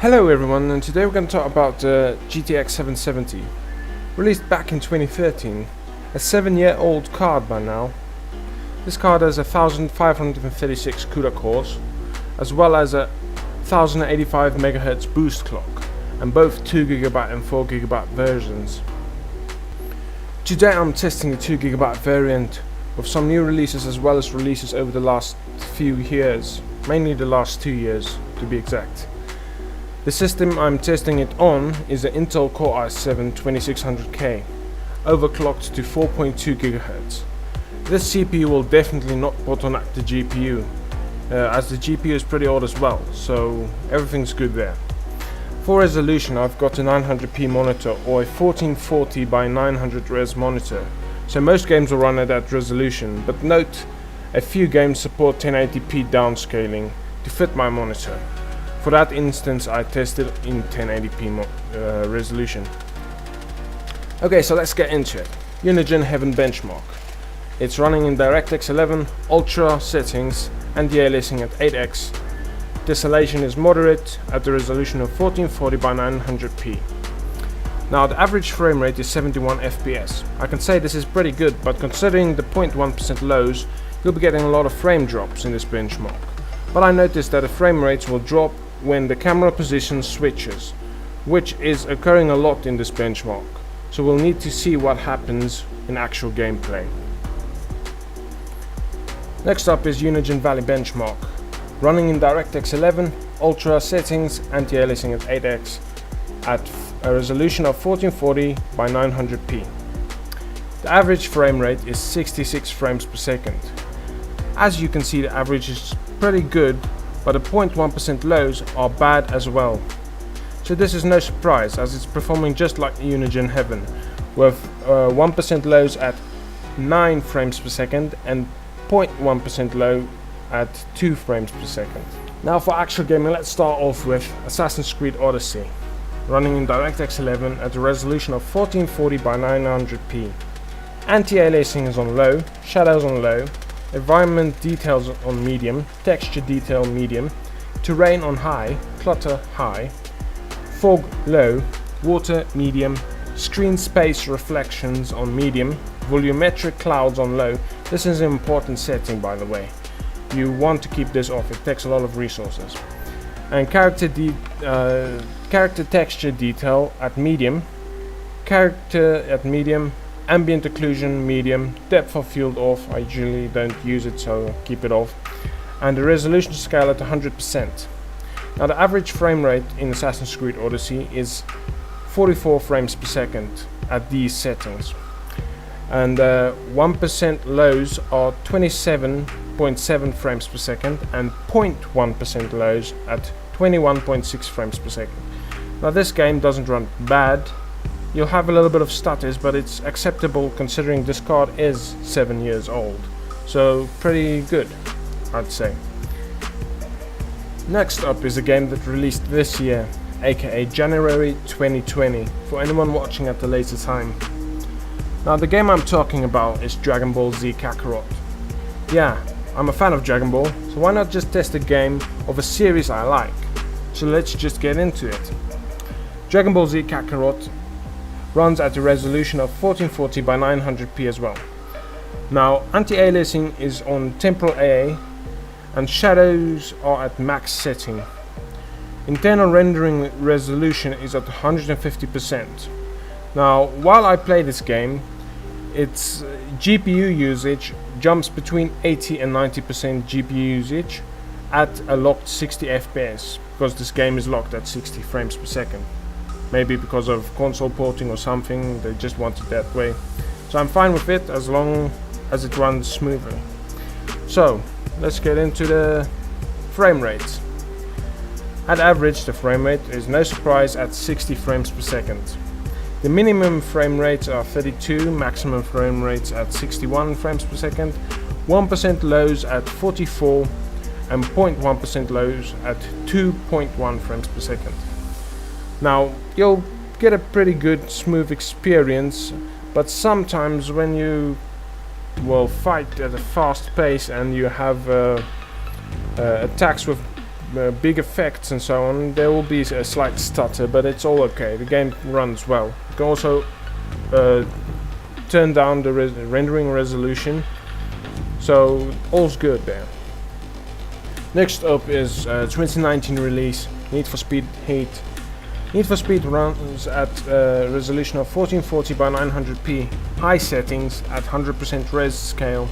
Hello everyone, and today we're going to talk about the GTX 770. Released back in 2013, a 7-year-old card by now. This card has 1536 CUDA cores, as well as a 1085 MHz boost clock, and both 2GB and 4GB versions. Today I'm testing the 2GB variant with some new releases as well as releases over the last few years, mainly the last 2 years to be exact. The system I'm testing it on is the Intel Core i7-2600K, overclocked to 4.2 GHz. This CPU will definitely not bottleneck the GPU, as the GPU is pretty old as well, so everything's good there. For resolution, I've got a 900p monitor or a 1440 by 900 res monitor, so most games will run at that resolution, but note, a few games support 1080p downscaling to fit my monitor. For that instance, I tested in 1080p resolution. Okay, so let's get into it. Unigine Heaven benchmark. It's running in DirectX 11 Ultra settings and de-aliasing at 8x. Tessellation is moderate at the resolution of 1440 by 900p. Now the average frame rate is 71 FPS. I can say this is pretty good, but considering the 0.1% lows, you'll be getting a lot of frame drops in this benchmark. But I noticed that the frame rates will drop when the camera position switches, which is occurring a lot in this benchmark, so we'll need to see what happens in actual gameplay. Next up is Unigine Vally benchmark, running in DirectX 11 Ultra settings and de-aliasing at 8x at a resolution of 1440 by 900p. The average frame rate is 66 frames per second. As you can see, the average is pretty good, but the 0.1% lows are bad as well. So this is no surprise, as it's performing just like Unigine Heaven, with 1% lows at 9 frames per second and 0.1% low at 2 frames per second. Now for actual gaming, let's start off with Assassin's Creed Odyssey, running in DirectX 11 at a resolution of 1440 by 900p. Anti-aliasing is on low, shadows on low, environment details on medium, texture detail medium, terrain on high, clutter high, fog low, water medium, screen space reflections on medium, volumetric clouds on low. This is an important setting, by the way. You want to keep this off, it takes a lot of resources. And character texture detail at medium, character at medium, ambient occlusion medium, depth of field off. I usually don't use it, so keep it off, and the resolution scale at 100%. Now the average frame rate in Assassin's Creed Odyssey is 44 frames per second at these settings, and 1% lows are 27.7 frames per second and 0.1% lows at 21.6 frames per second. Now this game doesn't run bad. You'll have a little bit of stutters, but it's acceptable considering this card is 7 years old. So pretty good, I'd say. Next up is a game that released this year, aka January 2020, for anyone watching at the later time. Now the game I'm talking about is Dragon Ball Z Kakarot. Yeah, I'm a fan of Dragon Ball, so why not just test a game of a series I like? So let's just get into it. Dragon Ball Z Kakarot runs at a resolution of 1440 by 900p as well. Now anti-aliasing is on temporal AA and shadows are at max setting. Internal rendering resolution is at 150%. Now while I play this game, its GPU usage jumps between 80 and 90% GPU usage at a locked 60 FPS, because this game is locked at 60 frames per second. Maybe because of console porting or something, they just want it that way. So I'm fine with it as long as it runs smoothly. So let's get into the frame rates. At average, the frame rate is no surprise at 60 frames per second. The minimum frame rates are 32, maximum frame rates at 61 frames per second, 1% lows at 44, and 0.1% lows at 2.1 frames per second. Now you'll get a pretty good smooth experience, but sometimes when you fight at a fast pace and you have attacks with big effects and so on, there will be a slight stutter, but it's all okay. The game runs well. You can also turn down the rendering resolution, so all's good there. Next up is 2019 release, Need for Speed Heat. Need for Speed runs at resolution of 1440 by 900p, high settings at 100% res scale.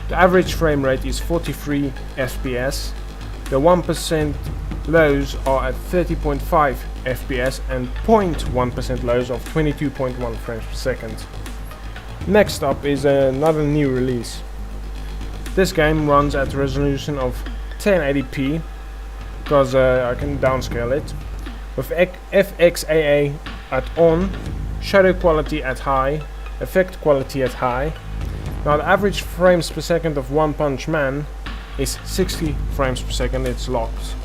The average frame rate is 43 FPS. The 1% lows are at 30.5 FPS and 0.1% lows of 22.1 frames per second. Next up is another new release. This game runs at a resolution of 1080p, because I can downscale it, with FXAA at on, shadow quality at high, effect quality at high. Now the average frames per second of One Punch Man is 60 frames per second, it's locked,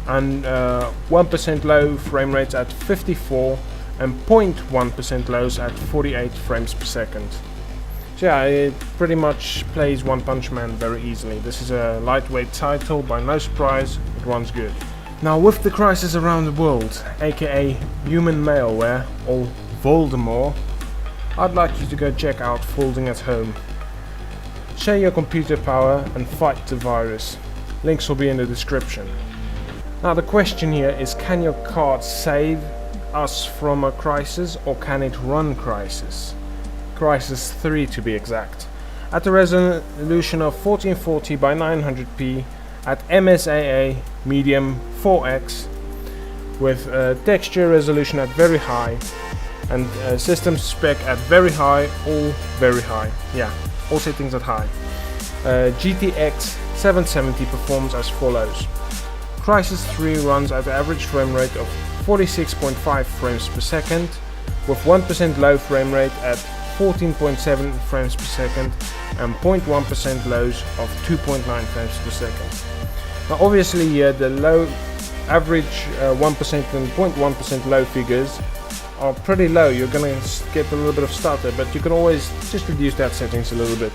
and 1% low frame rates at 54 and 0.1% lows at 48 frames per second. So yeah, it pretty much plays One Punch Man very easily. This is a lightweight title, by no surprise, it runs good. Now with the crisis around the world, aka human malware or Voldemort, I'd like you to go check out Folding at Home. Share your computer power and fight the virus. Links will be in the description. Now the question here is, can your card save us from a crisis, or can it run crisis? Crisis 3 to be exact. At a resolution of 1440 by 900p at MSAA medium 4x with texture resolution at very high and system spec at very high, all very high. Yeah, all settings at high. GTX 770 performs as follows. Crisis 3 runs at an average frame rate of 46.5 frames per second with 1% low frame rate at 14.7 frames per second and 0.1% lows of 2.9 frames per second. Now obviously the low average 1% and 0.1% low figures are pretty low. You're gonna get a little bit of stutter, but you can always just reduce that settings a little bit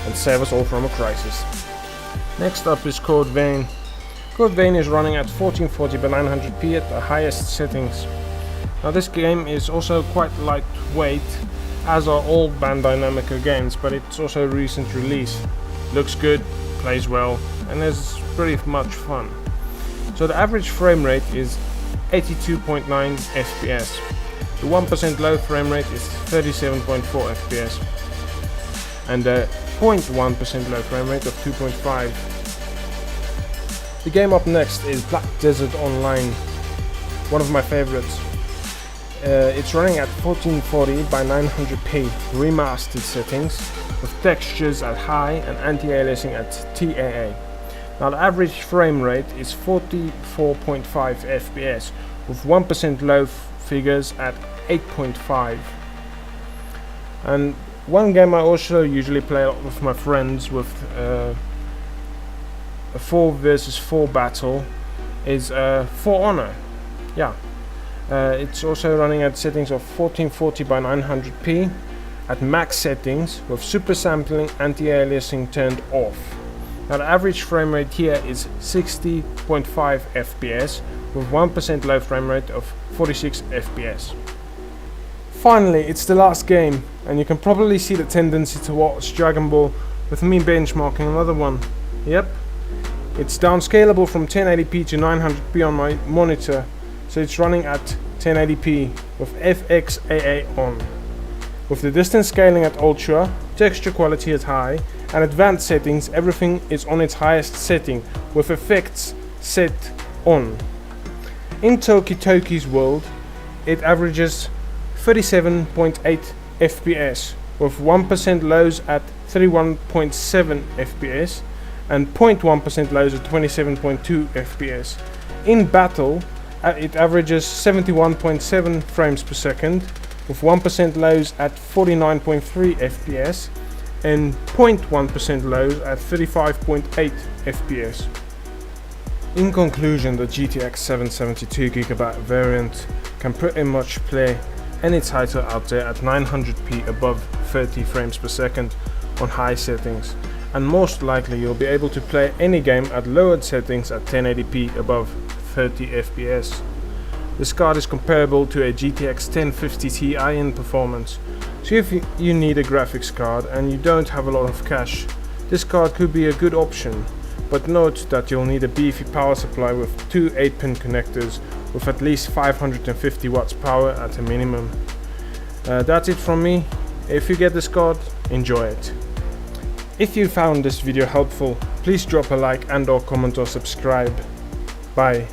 and save us all from a crisis. Next up is Code Vein. Code Vein is running at 1440 by 900p at the highest settings. Now this game is also quite lightweight, as are all Bandai Namco games, but it's also a recent release. Looks good, plays well, and is pretty much fun. So the average frame rate is 82.9 FPS. The 1% low frame rate is 37.4 FPS. And the 0.1% low frame rate of 2.5. The game up next is Black Desert Online, one of my favorites. It's running at 1440 by 900p remastered settings with textures at high and anti-aliasing at TAA. Now the average frame rate is 44.5 FPS with 1% low figures at 8.5. And one game I also usually play a lot with my friends with a 4 versus 4 battle is For Honor. Yeah. It's also running at settings of 1440 by 900p at max settings with super sampling anti-aliasing turned off. Now the average frame rate here is 60.5 FPS with 1% low frame rate of 46 FPS. Finally, it's the last game, and you can probably see the tendency to watch Dragon Ball with me benchmarking another one. Yep, it's downscalable from 1080p to 900p on my monitor. So it's running at 1080p with FXAA on. With the distance scaling at ultra, texture quality at high, and advanced settings, everything is on its highest setting with effects set on. In Toki Toki's world, it averages 37.8 FPS with 1% lows at 31.7 FPS and 0.1% lows at 27.2 FPS. In battle, it averages 71.7 frames per second with 1% lows at 49.3 FPS and 0.1% lows at 35.8 FPS. In conclusion, the GTX 770 2GB variant can pretty much play any title out there at 900p above 30 frames per second on high settings, and most likely you'll be able to play any game at lowered settings at 1080p above 30 FPS. This card is comparable to a GTX 1050 Ti in performance, so if you need a graphics card and you don't have a lot of cash, this card could be a good option, but note that you'll need a beefy power supply with two 8-pin connectors with at least 550 watts power at a minimum. That's it from me. If you get this card, enjoy it. If you found this video helpful, please drop a like and or comment or subscribe. Bye.